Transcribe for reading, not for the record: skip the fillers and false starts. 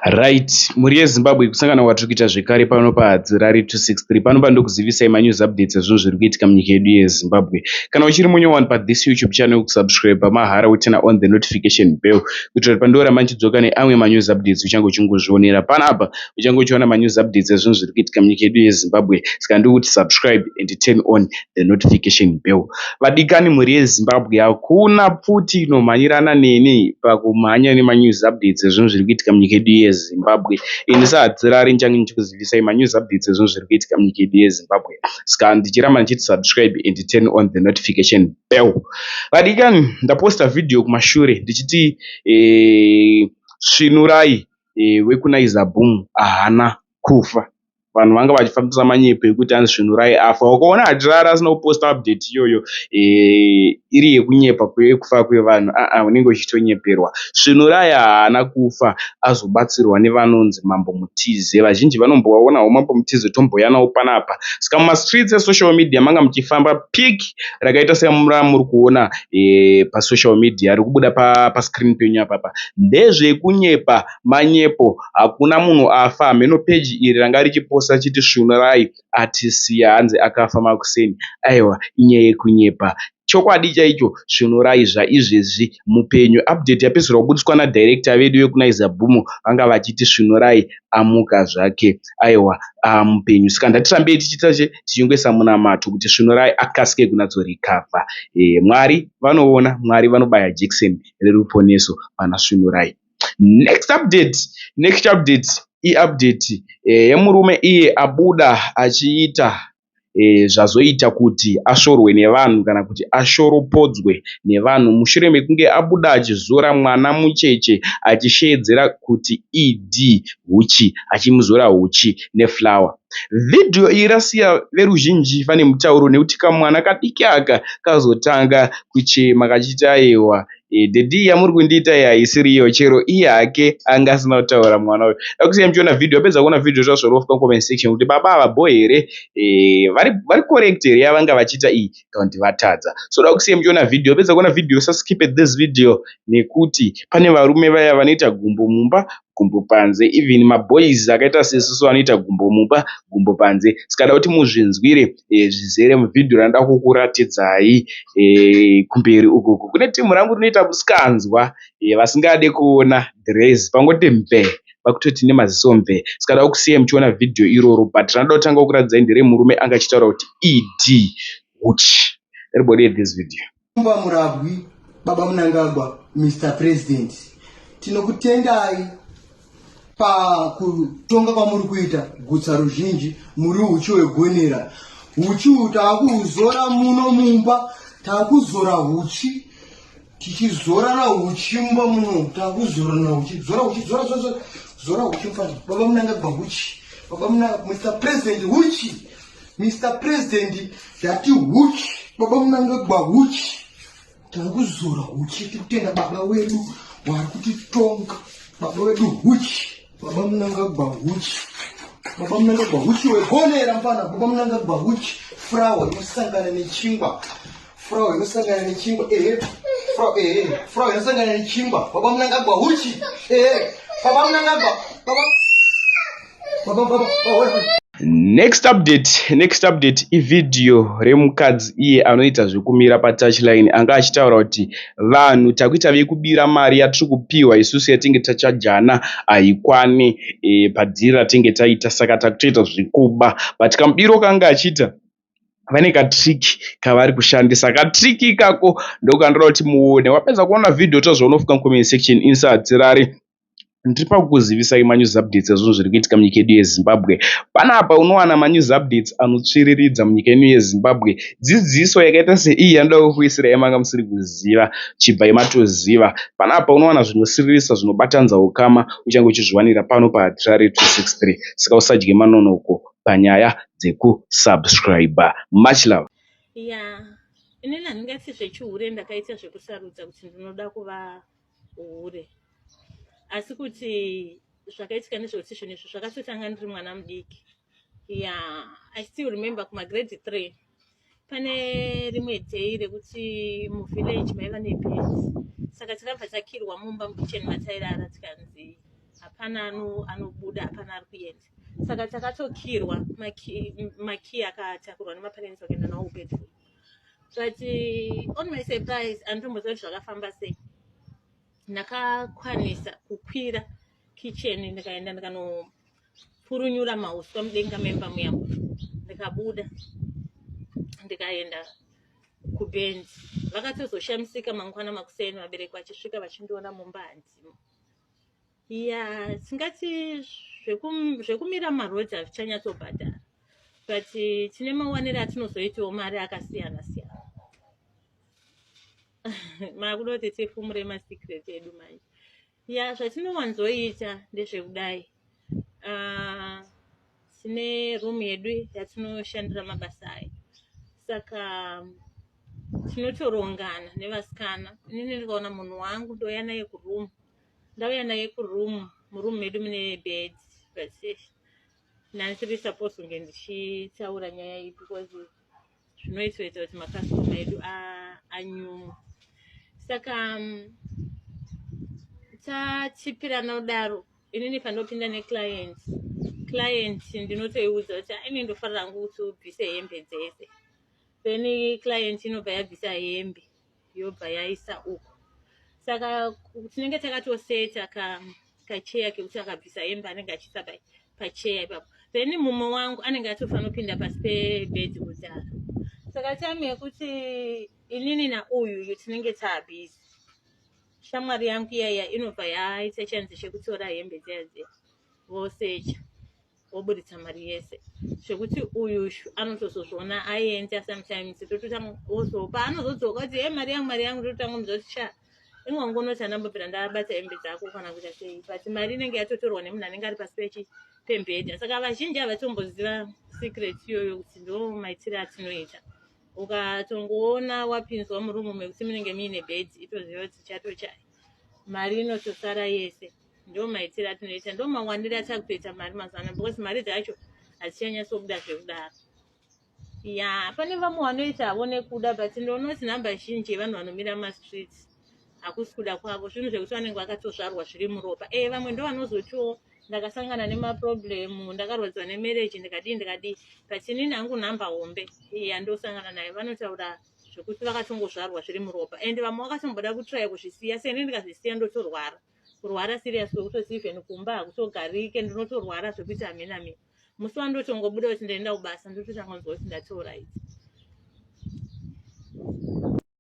Right, muri yeZimbabwe kusangana kwatiri kuita zvekare pano paHadzirari 263 panopa ndokuzivisai manews updates ezvinhu zviri kuitika munyika yedu yeZimbabwe. Kana uchiri munyowani pathis YouTube channel kusubscribe pamahara utena on the notification bell kuitira kuti pandoramba ndichidzoka neamwe manews updates uchange uchingozvionera panapa uchange uchiona manews updates ezvinhu zviri kuitika munyika yedu yeZimbabwe. Saka ndokuti subscribe and turn on the notification bell. Vadikani muri yeZimbabwe, hakuna pfuti inomhanyirana neni pakumhanya nemanews updates ezvinhu zviri kuitika munyika yedu yeZimbabwe. Ini saHadzirari ndichange ndichikuzivisai manews updates ezvinhu zviri kuitika munyika yedu yeZimbabwe. Saka ndichiramba ndichiti subscribe and turn on the notification bell. Vadikani, ndaposta video kumashure ndichiti Svinurai wekunaiza boom haana kufa. Vanhu vanga vachifambisa manyepo ekuti anzi Svinurai afa. Ukaona Hadzirari asina kuposta update iyoyo iri yekunyepa kwekufa kwevanhu, unenge uchitonyeperwa. Svinurai haana kufa, azobatsirwa nevanonzi Mambo Mutize. Vazhinji vanombowaonawo Mambo Mutize tomboyanawo panapa. Saka mumastreets esocial media manga muchifamba peak rakaita semuri kuona pasocial media ari kubuda pascreen penyu apapa ndezvekunyepa manyepo. Hakuna munhu afa. Meno page iri ranga richiposta chiti Svinurai atisiya hanzi akafa makuseni. Aiwa, inyaya yekunyepa. Chokwadi chaicho, Svinurai zvaizvezvi mupenyu. Update yapedzisira kubudiswa nadirector vedu wekunaiza boom vanga vachiti Svinurai amuka zvake. Aiwa, mupenyu. Saka ndatirambei tichiita tichingoisa munamato kuti Svinurai akasike kunatsorikavha. Mwari vanoona, Mwari vanobaya jekiseni reruponeso pana Svinurai. Next update iupdate yemurume iye abuda achiita zvazoita kuti ashorwe nevanhu kana kuti ashoropodzwe nevanhu mushure mekunge abuda achizora mwana mucheche achishedzera kuti Ed huchi, achimuzora huchi neflower. Video iyi rasiya veruzhinji vane mutauro nekuti kamwana kadiki aka kazotanga kuchema kachiti aiwa dedi yamuri kundiita iyi haisiriyo, chero iye hake anga asina kutaura mwana uyu. Dakusiyai muchiona video, apedza kuona video zvazvorofuka comment section kuti baba ava boy here vari correct here yavanga vachiita iyi kana kuti vatadza. So dakusiyai muchiona video, apedza kuona video skip this video nekuti pane varume vaya vanoita gumbo mumba gumbo panze, even maboys akaita sesusu anoita gumbo mumba gumbo panze. Sikada kuti muzvinzwire zvizere muvidhio ranoda kukuratidzai kumberi ukoko. Kune timu rangu rinoita musikanzwa vasingade kuona dress pangoti mve vakutoti nemaziso mve. Sikada kusiyai muchiona vidhio iroro, but ranoda kutanga kukuratidzai nderemurume anga achitaura kuti Ed huchi. Everybody read this video. Murabwi baba Mnangagwa, Mr. President, tinokutendai pakutonga kwamuri kuita gutsa ruzhinji. Muri huchi hwegonera. Huchi taakuzora muno mumba, taakuzora huchi, tichizora na huchi mumba muno, taakuzora na huchi, zora huchi, zora huchi mfana. Baba Mnangagwa huchi, baba Mr. President huchi, Mr. President dati huchi, baba Mnangagwa huchi, taakuzora huchi, tikutenda baba wedu wari kutitonga, baba wedu huchi. Baba Mnangagwa huchi, baba Mnangagwa huchi wegonera mfana. Baba Mnangagwa huchi, flower inosangana nechingwa, flower inosangana nechingwa, flower inosangana nechingwa. Baba Mnangagwa huchi, baba Mnangagwa, baba. Next update ividhio remukadzi iye anoita zvekumira patouchline anga achitaura kuti vanhu takuita vekubira mari yatiri kupiwa isusu yatinge tachajana haikwane padhiri ratinge taita, saka takutoita zvekuba. But kamubiro kanga achiita vane katriki kavari kushandisa. Katriki ikako ndokandora kuti muone. Wapedza kuona vidhio tozvaunofuka mucomment section. Ini saHadzirari ndiri pakukuzivisai manews updates ezvinhu zviri kuitika munyika yedu yeZimbabwe. Panapa unowana manews updates anotsviriridza munyika yedu yeZimbabwe. Dzidziso yakaita seiyi yanoda kukuisira yamanga musiri kuziva chibva imatoziva. Panapa unowana zvinosiririsa zvinobatanza ukama uchange uchizviwanira pano paHadzirari 263. Saka usadye manonoko panyaya dzekusubscribe. Much love. Inini handingati zvechihure ndakaita zvekusarudza kuti ndinoda kuva hure, asi kuti zvakaitika nezveuti izvo zvakatotanga ndiri mwana mudiki. I still remember kumagrade 3 pane rimwe day rekuti muvillage maiva nepets, saka takabva takirwa mumba mukicheni matairara tikanzi hapana anobuda, hapana ari kuenda. Saka takatokirwa maki akatakurwa nemaparents wakaenda nawo bedroom. But on my surprise, anditomboziva kuti zvakafamba sei. Ndakakwanisa kukwira kitchen ndikaenda ndikanopurunyura mauswa mudenga memba muyamo, ndikabuda ndikaenda kubendi. Vakatozoshamisika mangwana makuseni vabereki vachisvika vachindiona mumba handimo. Tingati zvekumira marodhi hazvichanyatsobhadhara, but tine mawanire atinozoitawo mari akasiyana siyana. Makunoti tifumure masikireti edu manje. Zvatinowanzoita ndezvekudai, tine room yedu yatinoshandira mabasa ayo, saka tinotorongana nevasikana. Inini ndikaona munhu wangu ndouya naye kuroom, ndauya naye kuroom. Muroom medu mune bed, but ndandisiri supposed kunge ndichitaura nyaya iyi because zvinoita kuti makastoma edu anyumwe. Saka tachipirana kudaro, inini pandopinda neclient ndinotoiudza kuti ini ndofarira hangu kuti ubvise hembe dzese. Then client inobva yabvisa hembe yobva yaisa uko. Saka tinenge takatoseta kacheya kekuti akabvisa hembe anenge achiisa pacheya ipapo. Then mumwe wangu anenge atofanira kupinda pasi pebhedhi kudara. Saka time yekuti inini nauyu tinenge tabhizi, shamwari yangu iyaya inobva yaita chanzi chekutora hembe dziya vosecha voburitsa mari yese, zvekuti uyu anotozozviona aenda sometimes. Totozopa anozodzoka kuti mari yangu totanga muzoti ingwangonoti andambopira ndabata hembe dzako kana kuita sei, but mari inenge yatotorwa nemunhu anenge ari pasi pembedha. Saka vazhinji havatomboziva secret iyoyo kuti ndo maitire atinoita. Ukatongoona wapinzwa murumu mekuti munenge muine bhedhi, itoziva kuti chatochai mari inotosara yese. Ndo maitire atinoita, ndo mawanire atakutoita mari mazana, because mari dzacho hadzichanyatsobuda zvekudaro. Pane vamwe vanoita havo nekuda, but ndoona kuti namba zhinji yevanhu vanomira mumastreets hakusi kuda kwavo, zvinhu zvekuti vanenge vakatozvarwa zviri muropa. Vamwe ndo vanozotiwo ndakasangana nemaproblemu, ndakarwadziwa nemarriage ndikadii, but inini hangu nhamba hombe yandosangana nayo. Vanotaura zvekuti vakatongozvarwa zviri muropa, and vamwe vakatomboda kutraya kuzvisiya. Seni ndikazvisiya ndotorwara, kurwara serious kwekutoti even kumba hakutogarike, ndinotorwara zvekuti hamena. Musi wandotongobuda kuti ndaenda kubasa ndototanga kunzwa kuti ndatoraiti.